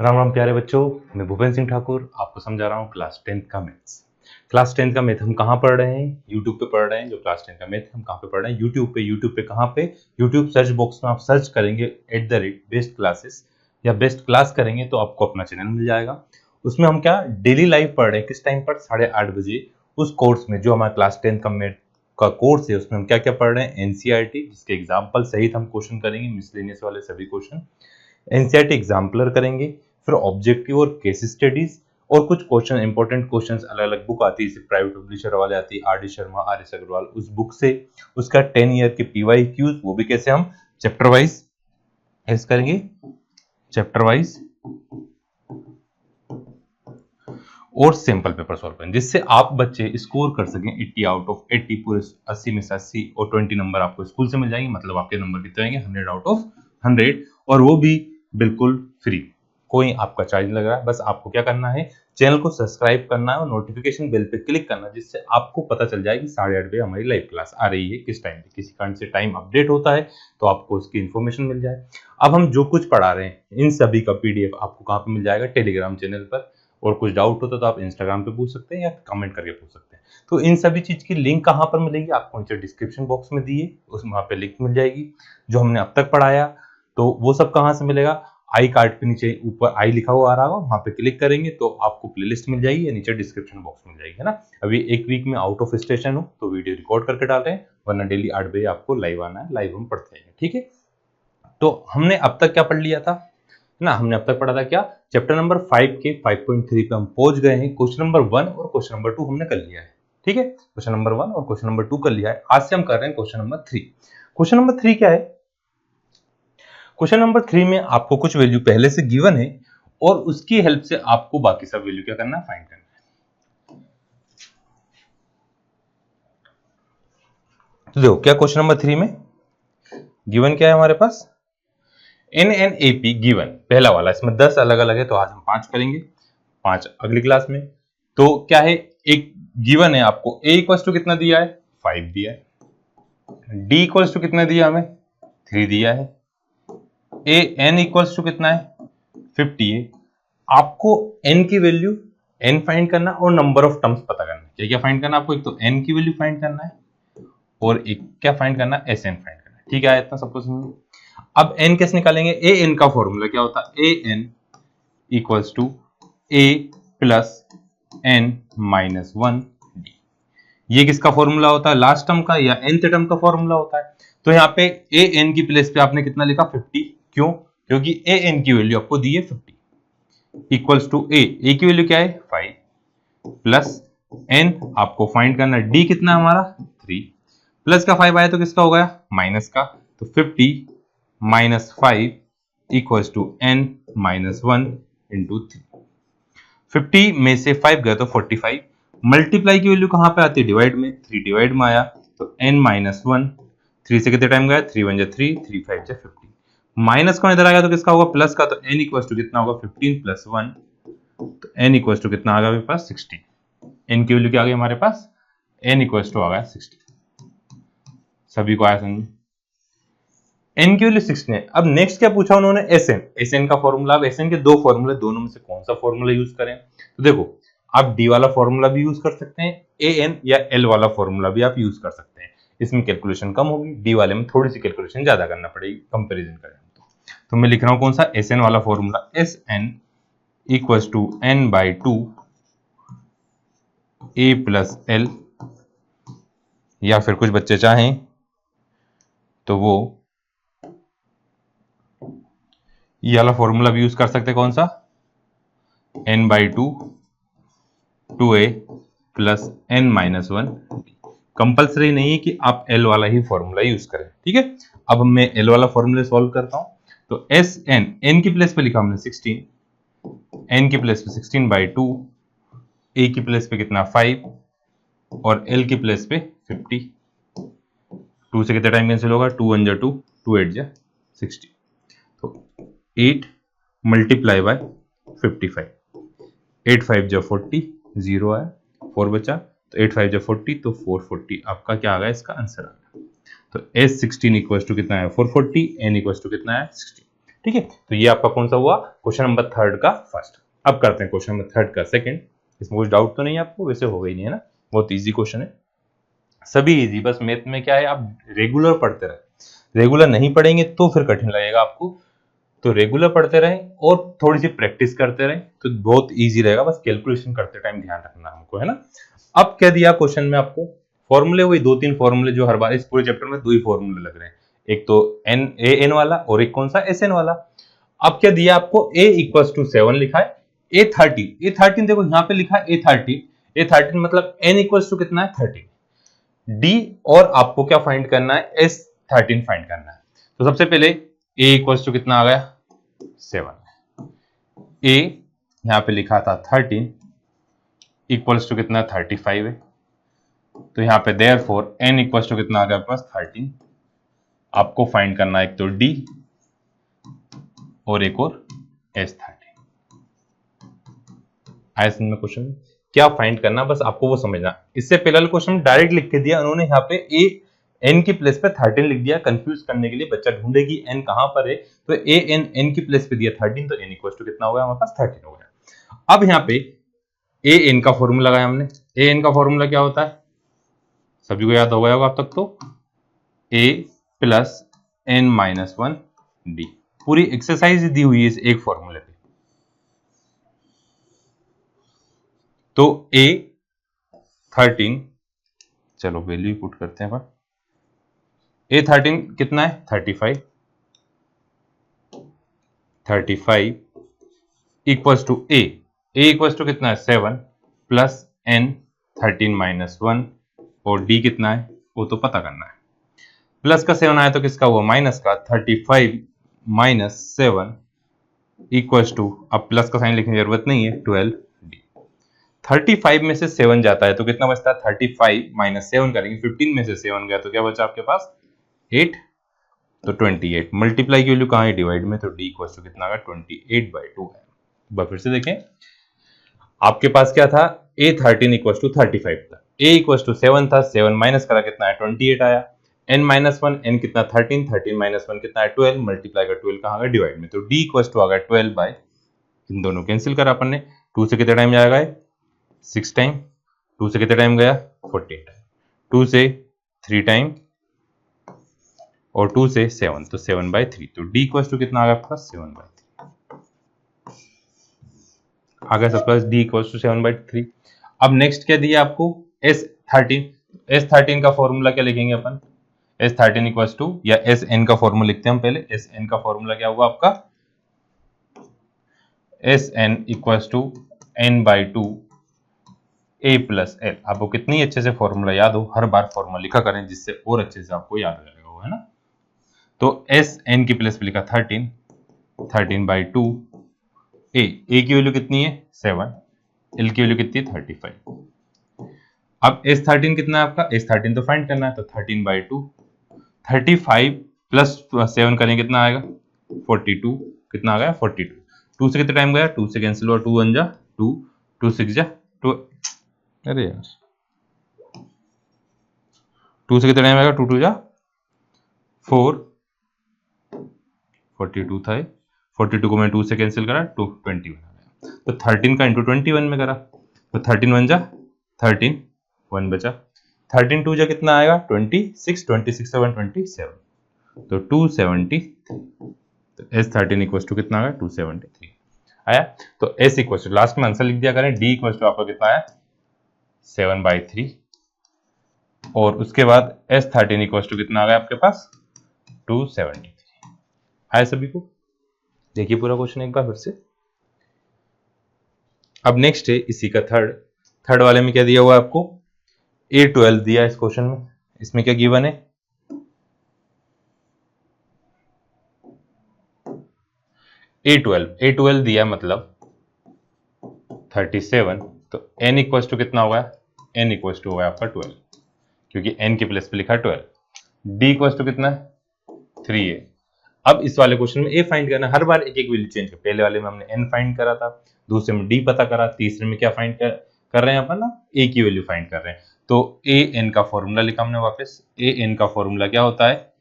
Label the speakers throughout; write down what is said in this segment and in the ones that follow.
Speaker 1: राम राम प्यारे बच्चों, मैं भूपेंद्र सिंह ठाकुर आपको समझा रहा हूँ क्लास 10th का मैथ्स। क्लास 10th का मैथ हम कहाँ पढ़ रहे हैं? यूट्यूब पे पढ़ रहे हैं। जो क्लास 10 का मैथ हम कहाँ पे पढ़ रहे हैं? यूट्यूब पे कहाँ पे? यूट्यूब सर्च बॉक्स में आप सर्च करेंगे @बेस्ट क्लासेस या बेस्ट क्लास करेंगे तो आपको अपना चैनल मिल जाएगा। उसमें हम क्या डेली लाइव पढ़ रहे हैं। किस टाइम पर? 8:30 बजे। उस कोर्स में जो हमारा क्लास 10 का मैथ का कोर्स है उसमें हम क्या क्या पढ़ रहे हैं? एनसीईआरटी, जिसके एग्जाम्पल सहित हम क्वेश्चन करेंगे, मिसलेनियस वाले सभी क्वेश्चन एनसीईआरटी एग्जाम्पलर करेंगे, फिर ऑब्जेक्टिव और केस स्टडीज और कुछ क्वेश्चन इंपॉर्टेंट क्वेश्चंस अलग अलग बुक आती है, जैसे प्राइवेट पब्लिशर वाले आती है R D Sharma, R S Agarwal, उस बुक से उसका 10 ईयर के पीवाई क्यूज, वो भी कैसे हम चैप्टर वाइज करेंगे, चैप्टर वाइज और सैंपल पेपर सॉल्व करेंगे, जिससे आप बच्चे स्कोर कर सकें 80 आउट ऑफ 80, पूरे 80 में से 80 और 20 नंबर आपको स्कूल से मिल जाएंगे। मतलब आपके नंबर कितने आएंगे? 100 आउट ऑफ 100, और वो भी बिल्कुल फ्री। कोई आपका चार्ज लग रहा है, बस आपको क्या करना है, चैनल को सब्सक्राइब करना है और नोटिफिकेशन बेल पे क्लिक करना है, जिससे आपको पता चल जाए कि 8:30 बजे हमारी लाइव क्लास आ रही है। किस टाइम पे किसी कारण से टाइम अपडेट होता है तो आपको उसकी इन्फॉर्मेशन मिल जाए। अब हम जो कुछ पढ़ा रहे हैं इन सभी का पीडीएफ आपको कहाँ पे मिल जाएगा? टेलीग्राम चैनल पर। और कुछ डाउट होता तो आप इंस्टाग्राम पे पूछ सकते हैं या कमेंट करके पूछ सकते हैं। तो इन सभी चीज की लिंक कहाँ पर मिलेगी? आपको नीचे डिस्क्रिप्शन बॉक्स में दिए उसमें वहाँ पे लिंक मिल जाएगी। जो हमने अब तक पढ़ाया तो वो सब कहाँ से मिलेगा? आई कार्ड पे नीचे ऊपर आई लिखा हुआ आ रहा होगा, वहां पे क्लिक करेंगे तो आपको प्लेलिस्ट मिल जाएगी या नीचे डिस्क्रिप्शन बॉक्स मिल जाएगी, है ना। अभी एक वीक में आउट ऑफ स्टेशन हो तो वीडियो रिकॉर्ड करके डाल रहे हैं, वरना डेली 8 बजे आपको लाइव आना है, लाइव हम पढ़ते हैं, ठीक है। तो हमने अब तक क्या पढ़ लिया था ना? हमने अब तक पढ़ा था क्या? चैप्टर नंबर 5 के 5.3 पे हम पहुंच गए हैं। क्वेश्चन नंबर 1 और क्वेश्चन नंबर 2 हमने कर लिया है, ठीक है। क्वेश्चन नंबर 1 और क्वेश्चन नंबर 2 कर लिया है। आज से हम कर रहे हैं क्वेश्चन नंबर 3। क्वेश्चन नंबर 3 क्या है? क्वेश्चन नंबर 3 में आपको कुछ वैल्यू पहले से गिवन है और उसकी हेल्प से आपको बाकी सब वैल्यू क्या करना है? फाइंड करना है। तो देखो क्या क्वेश्चन नंबर 3 में गिवन क्या है हमारे पास? NNAP गिवन, पहला वाला। इसमें 10 अलग अलग है तो आज हम 5 करेंगे, 5 अगली क्लास में। तो क्या है? एक गिवन है आपको, a इक्वल्स टू कितना दिया है? 5 दिया है। d इक्वल्स टू कितना दिया हमें? 3 दिया है। n इक्वल्स टू कितना है? 50 है। आपको n की वैल्यू n फाइंड करना और नंबर ऑफ टर्म्स पता करना है। क्या क्या फाइंड करना आपको? एक तो n की वैल्यू फाइंड करना है और एक क्या फाइंड करना है? Sn फाइंड करना है, ठीक है। इतना सबको समझ। अब n कैसे निकालेंगे? an का फॉर्मूला क्या होता है? an equals to a plus n minus 1 d। ये किसका फॉर्मूला होता है? लास्ट टर्म का या nth टर्म का फॉर्मूला होता है। तो यहाँ पे an की प्लेस पे आपने कितना लिखा? 50। क्यों? क्योंकि an की वैल्यू आपको दी है 50 इक्वल्स टू a की वैल्यू क्या है? 5 प्लस n आपको फाइंड करना है, d कितना है हमारा? 3 प्लस का 5 आया तो किसका हो गया? माइनस का। तो 50 minus 5 equals to n minus 1 into 3। 50 में से 5 गया तो 45। मल्टीप्लाई की वैल्यू कहां पे आती है? डिवाइड में। 3 डिवाइड में आया तो n माइनस 1। 3 से कितने टाइम गया? 3 1 जा 3, 3 5 जा 50। माइनस का इधर आ गया तो किसका होगा? प्लस का। तो n इक्वल्स टू कितना होगा? 15 प्लस 1। तो n इक्वल्स टू कितना आ गया मेरे पास? 16। n की वैल्यू क्या आ गई हमारे पास? n इक्वल्स टू आ गया 16। सभी को आया समझ? n की वैल्यू 16 है। अब नेक्स्ट क्या पूछा उन्होंने? Sn का फॉर्मूला। अब Sn के दो फॉर्मूले, दोनों में से कौन सा फॉर्मूला यूज करें? तो देखो, आप d वाला फॉर्मूला भी यूज कर सकते हैं, an या l वाला फॉर्मूला भी आप यूज कर सकते हैं। इसमें कैलकुलेशन कम होगी, d वाले में थोड़ी सी कैलकुलेशन ज्यादा करना पड़ेगी कंपेरिजन करें तो मैं लिख रहा हूं कौन सा? Sn वाला formula. Sn equals to n/2 a plus l, या फिर कुछ बच्चे चाहें तो वो ये वाला फॉर्मूला भी यूज कर सकते हैं। कौन सा? n/2 2a plus n minus 1। Compulsory नहीं है कि आप l वाला ही फॉर्मूला यूज करें, ठीक है। अब मैं l वाला फॉर्मूला सॉल्व करता हूं। तो Sn, n की प्लेस पे लिखा हमने 16, n की प्लेस पे 16/2, a की प्लेस पे कितना? 5 और l की प्लेस पे 50। 2 से कितना टाइम कैंसिल होगा? 2 1 जा 2, 2 8 जा 60। तो 8 मल्टीप्लाई बाय 55, 8 5 जा 40, 0 आया, 4 बचा। तो 8 5 जा 40, तो 440 आपका क्या आ गया? इसका आंसर आ गया। तो S16 इक्वल्स टू कितना है? 440। n इक्वल्स टू कितना है? 16। ठीक है, तो ये आपका कौन सा हुआ, क्वेश्चन नंबर 3 का फर्स्ट। अब करते हैं क्वेश्चन नंबर 3 का सेकंड। इसमें कुछ डाउट तो नहीं है आपको, वैसे हो गई नहीं है ना, बहुत इजी क्वेश्चन है, सभी इजी। बस मैथ में क्या है, आप रेगुलर पढ़ते रहे, रेगुलर नहीं पढ़ेंगे तो फिर कठिन लगेगा आपको, तो रेगुलर पढ़ते रहें और थोड़ी सी प्रैक्टिस करते रहें तो बहुत इजी रहेगा। बस कैलकुलेशन करते टाइम ध्यान रखना हमको, है ना। अब क्या दिया क्वेश्चन में आपको, फॉर्मूले वही 2-3 फॉर्मूले जो हर बार इस पूरे चैप्टर में 2 ही फॉर्मूले लग रहे हैं, एक तो एन वाला और एक कौन सा एस वाला। अब क्या दिया आपको, a इक्वल टू 7 लिखा है, A13 देखो यहाँ पे लिखा है A13 मतलब n इक्वल टू कितना है 13, d और आपको क्या फाइंड करना है, S13 फाइंड करना है। तो सबसे पहले a इक्वल टू कितना आ गया 7, a यहाँ पे लिखा था 13 इक्वल्स टू कितना 35 है, तो यहाँ पे देयरफॉर n इक्वल्स टू कितना आ गया पास 13। आपको फाइंड करना है एक तो d और एक और S13। आया समझ में क्वेश्चन, क्या फाइंड करना, बस आपको वो समझना। इससे पहले क्वेश्चन डायरेक्ट लिख के दिया उन्होंने, यहाँ पे a n की प्लेस पे 13 लिख दिया, कंफ्यूज करने के लिए, बच्चा ढूंढे कि n कहां पर है, तो n की प्लेस पे दिया 13, तो n इक्वल टू कितना हो गया हमारे पास 13 हो गया। अब यहाँ पे an का फॉर्मूला लगाया हमने, an का फॉर्मूला क्या होता है, सभी को याद हो गया होगा अब तक, तो a plus n minus 1 d, पूरी एक्सरसाइज दी हुई है इस एक फॉर्मूले पे। तो A13, चलो वैल्यू पुट करते हैं, A13 कितना है 35 equals to A equals to कितना है 7 प्लस n 13 माइनस 1 और d कितना है वो तो पता करना है। प्लस का 7 आया तो किसका हुआ माइनस का, 35 माइनस 7 इक्वल्स टू, अब प्लस का साइन लिखने की जरूरत नहीं है, 12d। 35 में से 7 जाता है तो कितना बचता है 35 माइनस 7 करेंगे, 15 में से 7 गया तो क्या बचा आपके पास 8, तो 28। मल्टीप्लाई की वैल्यू कहाँ है डिवाइड में, तो d इक्वल्स टू कितना आ गया 28/2 है। तो फिर से देखें, आपके पास क्या था A13 इक्वल्स टू 35 था, a इक्वल्स टू 7 था, 7 माइनस करा कितना है 28 आया, n माइनस 1, n कितना 13 माइनस 1 कितना है 12, मल्टीप्लाई का 12 कहाँ गया डिवाइड में, तो d इक्वल्स टू आ गया 12 बाय, इन दोनों कैंसिल करा अपन ने, 2 से कितने टाइम जाएगा 6 टाइम, 2 से कितने टाइम गया 14 टाइम, 2 से 3 टाइम और 2 से 7, तो 7/3, तो d इक्वल्स टू कितना आ गया आपका 7/3 आ गया सबका, d इक्वल्स टू 7/3। अब नेक्स्ट क्या दिया आपको S13 का फॉर्मूला क्या लिखेंगे अपन, S13 इक्वल्स टू, या Sn का फॉर्मूला लिखते हैं हम पहले, Sn का फॉर्मूला क्या होगा आपका, Sn equals to n/2 a plus l। आपको कितनी अच्छे से फॉर्मूला याद हो, हर बार फॉर्मूला लिखा करें जिससे और अच्छे से आपको याद रहेगा वो, है ना। तो Sn की प्लेस पे लिखा 13/2 a की वैल्यू कितनी है 7, l की वैल्यू कितनी है 35। अब S13 कितना है आपका, S13 तो फाइंड करना है, तो 13/2, 35 प्लस 7 करें कितना आएगा 42, कितना आ गया 42, 2 से कितना टाइम गया, 2 से कैंसिल हुआ, 2 1 जा 2, 2 6 जा 2, अरे यार 2 से कितना टाइम आएगा, 2 2 जा 4, 42 था, 42 को मैं 2 से कैंसिल करा, 21 आ गया, तो 13 का इंटू 21 में करा, तो 13 1 जा 13, 1 बचा, 13 2 जा कितना आएगा 26, 26 7 27, तो 273, तो S13 इक्वल टू कितना आ गया 273 आया। तो S इक्वल टू, लास्ट में आंसर लिख दिया करें, D इक्वल टू आपका कितना आया 7/3, और उसके बाद S13 इक्वल टू कितना आ गया आपके पास 273 आया। सभी को देखिए पूरा क्वेश्चन एक बार फिर से। अब नेक्स्ट है इसी का थर्ड वाले में क्या दिया हुआ है आपको, A12 दिया इस क्वेश्चन में, इसमें क्या गिवन है A12 दिया मतलब 37, तो n इक्वल टू कितना होगा, n इक्वल टू होगा आपका 12, क्योंकि n की प्लेस पे लिखा है 12, d इक्वल टू कितना है 3 है। अब इस वाले क्वेश्चन में a फाइंड करना, हर बार एक एक वैल्यू चेंज कर, पहले वाले में हमने n फाइंड करा था, दूसरे में d पता करा, तीसरे में क्या फाइंड कर रहे हैं अपन ना, a की वैल्यू फाइंड कर रहे हैं। तो an का फॉर्मूला लिखा हमने वापस, an का फॉर्मूला क्या होता है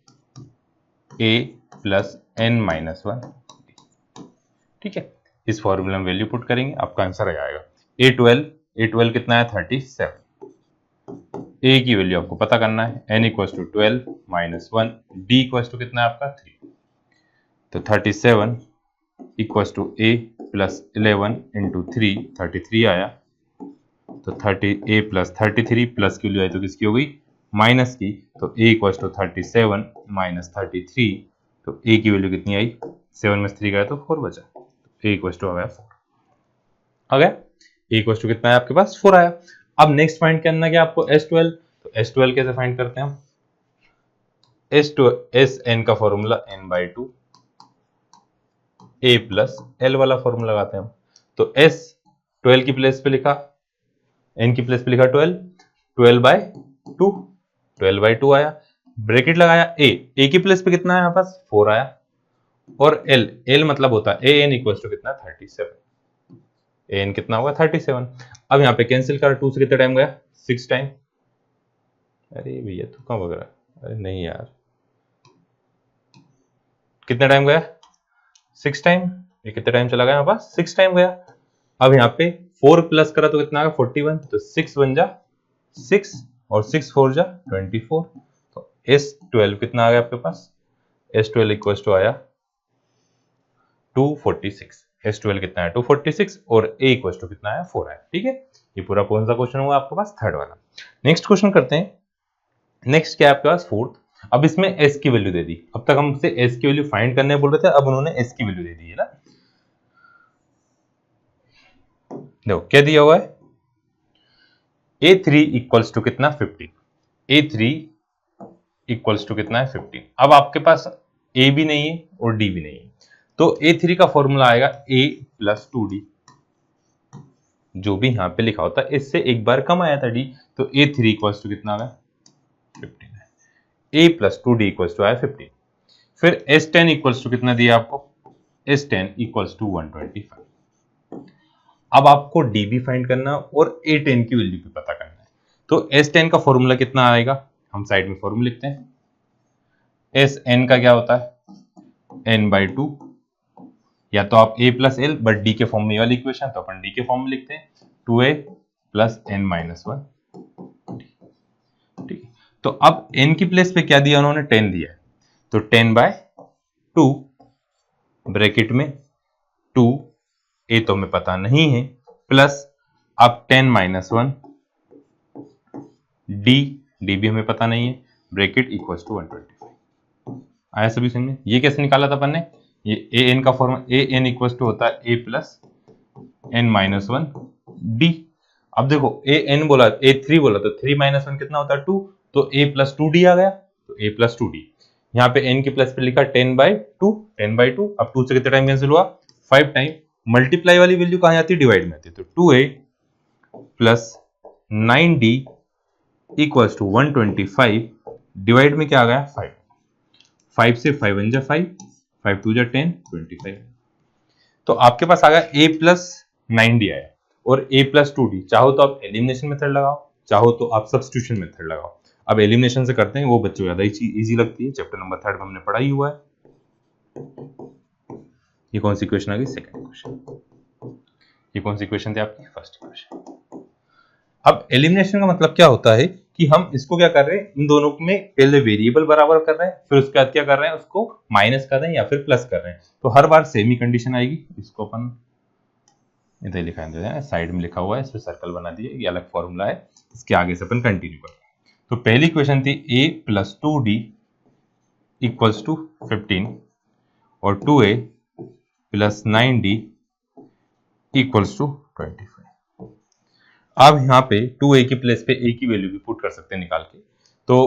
Speaker 1: a प्लस n माइनस 1 ठीक है, इस फॉर्मूला में वैल्यू पुट करेंगे, आपका आंसर आ जाएगा A12 कितना है 37। ए की वैल्यू आपको पता करना है, n equals to 12 minus 1, D equals to कितना है आपका 3, तो 37 equals to a plus 11 into 3, 33 आया, तो 30 a प्लस 33 प्लस की वैल्यू आई तो किसकी हो गई माइनस की, तो a इक्वल्स टू 37 माइनस 33, तो a की वैल्यू कितनी आई 7 में 3 गया तो 4 बचा, a इक्वल्स टू आ गया 4 आ गया, a इक्वल्स टू कितना है आपके पास 4 आया। अब नेक्स्ट फाइंड करना क्या आपको S12, तो S12 कैसे फाइंड करते हैं हम, Sn का formula n/2 a plus l वाला फॉर्मूला लगाते हैं हम, तो S12 की प्लेस पे लिखा, n की प्लेस पे लिखा 12/2, 12/2 आया, ब्रैकेट लगाया a की प्लेस पे कितना है यहाँ पास 4 आया, और l मतलब होता है an इक्वल्स टू कितना 37, an कितना होगा 37। अब यहाँ पे कैंसिल करा, 2 से कितना टाइम गया 6 टाइम, अरे भैया तू कहाँ भाग रहा है, अरे नहीं यार, कितना टाइम गया 6 टाइम, ये कितना टाइम चला गया यहाँ पास 6 टाइम गया। अब यहाँ पे 4 प्लस करा तो कितना आ गया 41, तो 6 बन जा 6 और 6 4 जा 24, तो S12 कितना आ गया आपके पास, S12 इक्वल्स टू आया 246, S12 कितना है 246 और A इक्वल्स टू कितना है 4 है। ठीक है, ये पूरा कौन सा क्वेश्चन हुआ आपके पास थर्ड वाला। नेक्स्ट क्वेश्चन करते हैं, नेक्स्ट क्या है आपके पास फोर्थ। अब इसमें S की वैल्यू दे दी, अब तक हमसे S की वैल्यू फाइंड करने बोल रहे थे, अब उन्होंने S की वैल्यू दे दी है ना, देखो क्या दिया हुआ है, A3 इक्वल्स टू कितना 15, A3 इक्वल्स टू कितना है 15। अब आपके पास A भी नहीं है और D भी नहीं है, तो A3 का फॉर्मूला आएगा A प्लस 2D, जो भी यहाँ पे लिखा होता है इससे एक बार कम आया था D, तो A3 इक्वल्स टू कितना आ गया 15 है, A plus 2D equals to आया 15। फिर S10 इक्वल्स टू कितना दिया आपको, S10 इक्वल्स टू 125। अब आपको D भी फाइंड करना और A10 की वैल्यू भी पता करना है, तो S10 का फॉर्मूला कितना आएगा, हम साइड में फॉर्मूला लिखते हैं, Sn का क्या होता है n/2, या तो आप a plus L, but d के फॉर्म में वाली इक्वेशन, तो अपन d के फॉर्म में लिखते हैं 2a प्लस n-1। ठीक है, तो अब n की प्लेस पे क्या दिया उन्होंने 10 दिया है, तो 10/2 ब्रैकेट में 2 a तो हमें पता नहीं है, प्लस अब 10-1 d भी हमें पता नहीं है, ब्रैकेट इक्वल्स टू 125। आया सभी समझ में, ये कैसे निकाला था अपन ने, ये an का फॉर्मूला an इक्वल्स टू होता है a प्लस n-1 d। अब देखो an बोला a3 बोला तो 3-1 कितना होता है 2, तो a प्लस 2d आ गया, तो a प्लस 2d, यहाँ पे n की प्लस पे लिखा 10/2, अब 2 से कितना टाइम कैंसिल हुआ 5 टाइम, मल्टीप्लाई वाली वैल्यू कहाँ जाती है डिवाइड में आती है, तो 2a plus 9d equals to 125, divide में क्या आ गया 5, 5 से 5 बन जा 5, 5 2 जा 10, 25। तो आपके पास आ गया a प्लस 9d आया और a प्लस 2d, चाहो तो आप एलिमिनेशन मेथड लगाओ, चाहो तो आप सब्स्टिट्यूशन मेथड लगाओ। अब एलिमिनेशन से करते हैं, वो बच्चों ज्यादा इजी लगती है, चैप्टर नंबर 3 में हमने पढ़ा ही हुआ है। ये कौन सी इक्वेशन आ गई, सेकंड इक्वेशन। ये कौन सी इक्वेशन थी आपकी, फर्स्ट इक्वेशन। अब एलिमिनेशन का मतलब क्या होता है कि हम इसको क्या कर रहे हैं, इन दोनों में पहले वेरिएबल बराबर कर रहे हैं, फिर उसके बाद क्या कर रहे हैं, उसको माइनस कर रहे हैं या फिर प्लस कर रहे हैं, तो हर बार सेम ही कंडीशन आएगी। इसको अपन इधर लिखा है, साइड में लिखा हुआ है, इस पे सर्कल बना दिए, ये अलग फॉर्मूला है, इसके आगे से अपन कंटिन्यू करते हैं। तो पहली इक्वेशन थी a plus 2d equals to 15 और 2a plus 9d equals to 25। अब यहाँ पे 2a की प्लेस पे a की वैल्यू भी पुट कर सकते हैं निकाल के, तो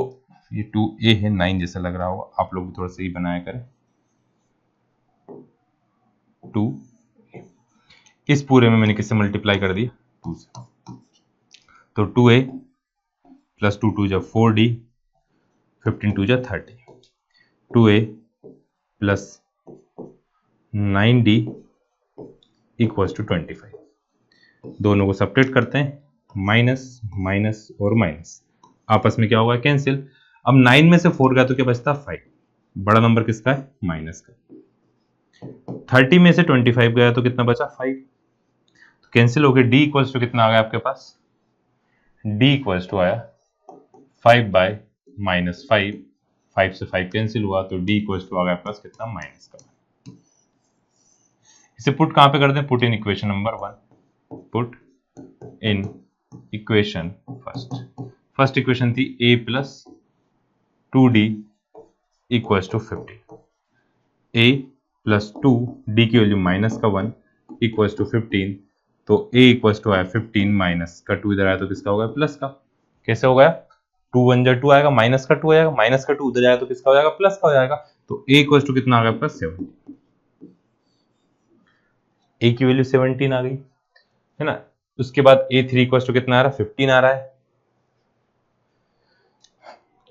Speaker 1: ये 2a है, 9 जैसा लग रहा होगा, आप लोग भी थोड़ा सही बनाया करें, 2 इस पूरे में मैंने किससे मल्टीप्लाई कर दिया 2 से, तो 2a प्लस 2 2 जा 4d, 15 2 जा 30, 2a plus 9d equals to 25। दोनों को सब्ट्रैक्ट करते हैं, माइनस माइनस और माइनस, आपस में क्या होगा कैंसिल। अब 9 में से 4 गया तो क्या बचता 5, बड़ा नंबर किसका है माइनस का, 30 में से 25 गया तो कितना बचा 5, तो कैंसिल हो गया। डी इक्वल्स टू कितना आ गया आपके पास, डी इक्वल्स टू आया 5 बाय -5, 5 से 5 कैंसिल हुआ तो डी इक्वल्स टू आ गया आपके पास कितना माइनस का। इसे पुट कहां पे कर दें, put in equation number 1, put in equation first equation थी a plus 2d equals to 50, a plus 2 d की वैल्यू माइनस का 1 इक्वल्स टू 15, तो a इक्वल्स टू आया 15 माइनस का 2 इधर आया तो किसका हो गया प्लस का। कैसे हो गया, 2 1 जा 2 आएगा, माइनस का 2 आएगा, माइनस का 2 उधर जाएगा तो किसका हो जाएगा प्लस का हो जाएगा, तो a इक्वल्स टू कितना आ गया प्लस 7, a की वैल्यू 17 आ गई है ना। उसके बाद a3 इक्वल्स टू कितना आ रहा है 15 आ रहा है।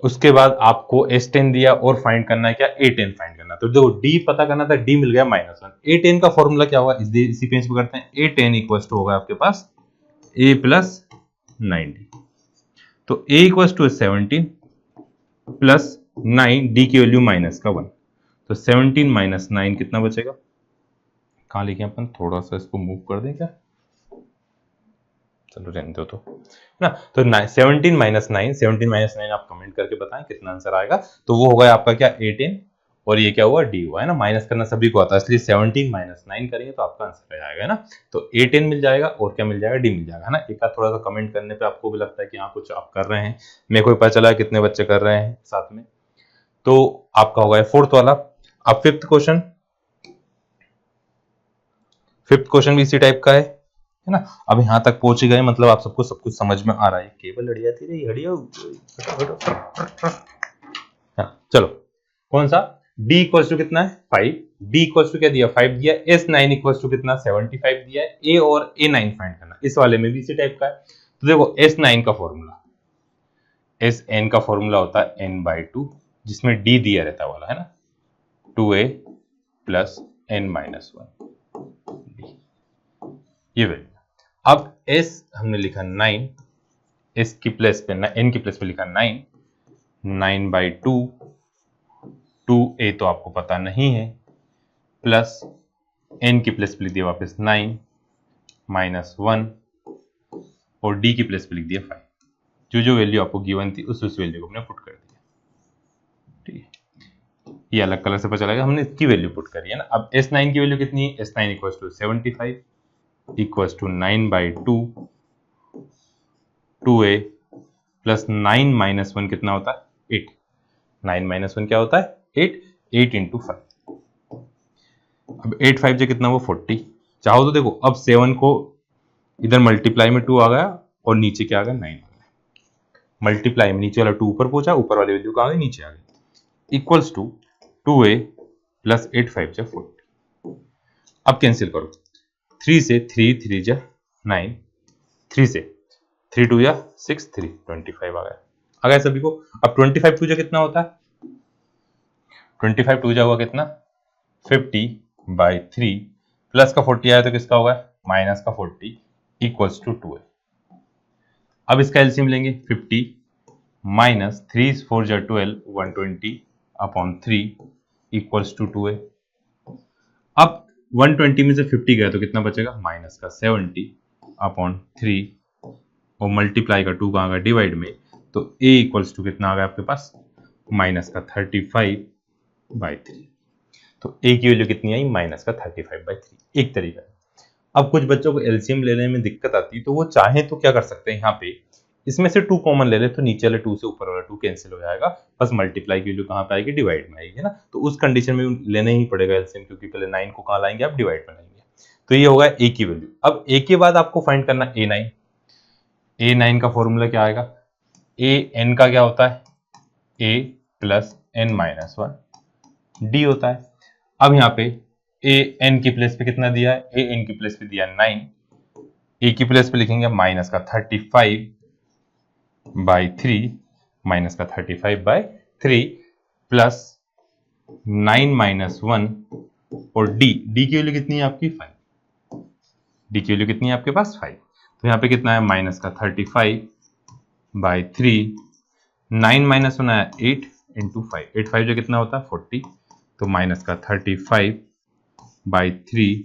Speaker 1: उसके बाद आपको S10 दिया और फाइंड करना है क्या, A10 फाइंड करना है। तो देखो D पता करना था, D मिल गया -1। A10 का फॉर्मूला क्या होगा, इसी पेज पे करते हैं। A10 इक्वल्स टू होगा आपके पास A प्लस 90, तो A equals to 17 plus 9, D की वैल्यू माइनस का 1, तो 17 माइनस 9 कितना बचेगा, कहां लिखे अपन, थोड़ा सा इसको मूव कर दें क्या, चलो रहने दो तो ना। तो 17 माइनस 9, 17 माइनस 9 आप कमेंट करके बताएं कितना आंसर आएगा। तो वो होगा आपका क्या 18 और ये क्या हुआ डी हुआ है ना, माइनस करना सभी को आता है, इसलिए 17 माइनस 9 करेंगे तो आपका आंसर आ जाएगा ना। तो 18 मिल जाएगा और क्या मिल जाएगा, डी मिल जाएगा है ना। एक आध थोड़ा सा कमेंट करने पे आपको भी लगता है कि हाँ कुछ आप कर रहे हैं, मेरे को पता चला है कितने बच्चे कर रहे हैं साथ में। तो आपका होगा 4th वाला। अब 5th क्वेश्चन भी इसी टाइप का है ना। अब यहां तक पहुंच गए, मतलब आप सबको सब कुछ समझ में आ रहा है। केबल हड़िया थी रे, हड़िया। हाँ, चलो कौन सा, d इक्वल्स टू कितना है 5, d इक्वल्स टू क्या दिया 5 दिया, S9 इक्वल्स टू कितना 75 दिया है, a और A9 फाइंड करना। इस वाले में भी इसी टाइप का है। तो देखो S9 का फॉर्मूला, Sn का फॉर्मूला होता है n/2, जिसमें d दिया रहता वाला है ना, 2a प्लस n-1 ये वैल्यू। अब s हमने लिखा 9, s की प्लेस पे n की प्लेस पे लिखा 9, 9/2, 2a तो आपको पता नहीं है, प्लस n की प्लेस पे लिख दिया वापस 9 -1 और d की प्लेस पे लिख दिया 5। जो वैल्यू आपको गिवन थी उस वैल्यू को हमने पुट कर दिया। ठीक है, ये अलग कलर से पता चलेगा, हमने इसकी वैल्यू पुट करी है ना। अब S9 की वैल्यू कितनी है, S9 equals to 75 equals to 9/2 2a plus 9 minus 1 कितना होता है 8, 9 माइनस 1 क्या होता है 8, 8 इंटू 5। अब 8 5 जो कितना वो 40। चाहो तो देखो अब 7 को इधर मल्टीप्लाई में 2 आ गया और नीचे क्या आ गया 9 आ गया। मल्टीप्लाई में नीचे वाला 2 ऊपर पहुंचा, ऊपर वाली वैल्यू कहां गई नीचे आ गई, इक्वल्स टू 2a प्लस 8 5 जा 40। अब कैंसिल करो, 3 से 3 3 जा 9, 3 से 3 2 या 6 3 25 आ गया सभी को। अब 25 2 जा कितना होता है, 25 2 जा हुआ कितना 50/3 प्लस का 40 आया तो किसका होगा माइनस का 40 इक्वल्स टू 2 है। अब इसका एलसीएम लेंगे, 50 माइनस 3 4 जा 12 120/3 इक्वल्स टू 2 है। अब 120 में से 50 गया तो कितना बचेगा माइनस का 70/3 और मल्टीप्लाई का 2 कहाँ गया डिवाइड में, तो a इक्वल्स टू कितना आ गया आपके पास माइनस का 35/3। तो a की वैल्यू कितनी आई माइनस का 35/3, एक तरीका है। अब कुछ बच्चों को एलसीएम लेने में दिक्कत आती है तो वो चाहे तो क्या कर सकते हैं, यहाँ पे इसमें से 2 कॉमन ले ले तो नीचे वाले 2 से ऊपर वाला 2 कैंसिल हो जाएगा, बस मल्टीप्लाई की वैल्यू कहाँ पे आएगी डिवाइड में आएगी ना। तो उस कंडीशन में लेना ही पड़ेगा एलसीएम, क्योंकि पहले 9 को कहाँ लाएंगे आप डिवाइड में लाएंगे। तो ये होगा a की वैल्यू। अब a के बाद आपको फाइंड करना a9। a9 का फॉर्मूला क्या आएगा, an का क्या होता है a प्लस n-1 d होता है। अब यहाँ पे an की प्लेस पे कितना दिया है, an की प्लेस पे दिया 9, a की प्लेस पे लिखेंगे माइनस का 35/3 माइनस का 35/3 प्लस 9-1 और d की वैल्यू कितनी है आपकी 5, d की वैल्यू कितनी है आपके पास 5। तो यहाँ पे कितना है माइनस का 35/3, 9 माइनस 1 आया 8 इंटू 5, 8 5 जो कितना होता है 40, तो माइनस का 35 बाई 3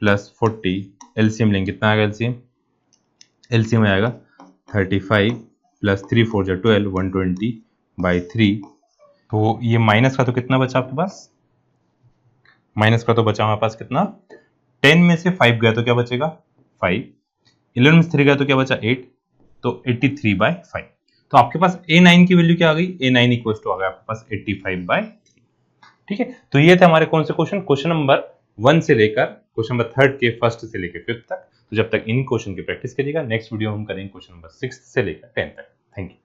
Speaker 1: प्लस 40, एलसीएम लेंगे, कितना आएगा एलसीएम? एलसीएम आएगा 35 प्लस 3 4 जा 12, 120 बाई 3। तो ये माइनस का तो कितना बचा आपके पास? माइनस का तो बचा हमारे पास कितना? 10 में से 5 गया तो क्या बचेगा? 5। 11 में से 3 गया तो क्या बचा? 8। तो 83/5। तो आपके पास A9 की वैल्यू क्या आ गई? A9 इक्वल टू आ गया आपके पास 85/3। ठीक है, तो ये थे हमारे कौन से क्वेश्चन? क्वेश्चन नंबर 1 से लेकर क्वेश्चन नंबर 3 के फर्स्ट से लेकर 5th तक। तो जब तक इन क्वेश्चन की प्रैक्टिस करिएगा, नेक्स्ट वीडियो हम करेंगे क्वेश्चन नंबर 6 से लेकर 10 तक। Thank you.